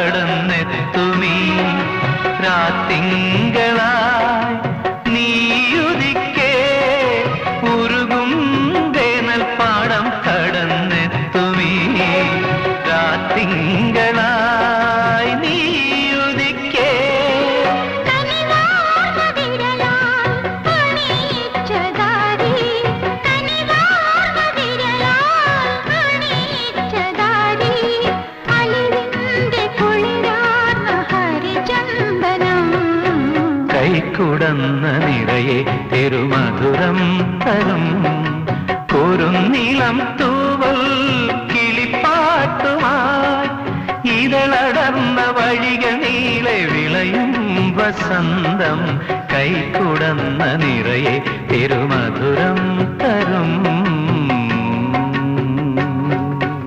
കടന്നെത്തുമീ രാത്തിങ്കളായി നീയുദിക്കേ ഉരുകും വേനൽ പാടം കടന്നെത്തുമീ രാത്തിങ്കളായി നീയുദിക്കേ കൈക്കുടന്ന നിറയെ തിരുമധുരം തരും കുറുനിളം തൂവൽ കിളിപ്പാട്ടുമായി ഇതളടർന്ന വഴികൾ നീളെ വിളയും വസന്തം കൈക്കുടന്ന നിറയെ തിരുമധുരം തരും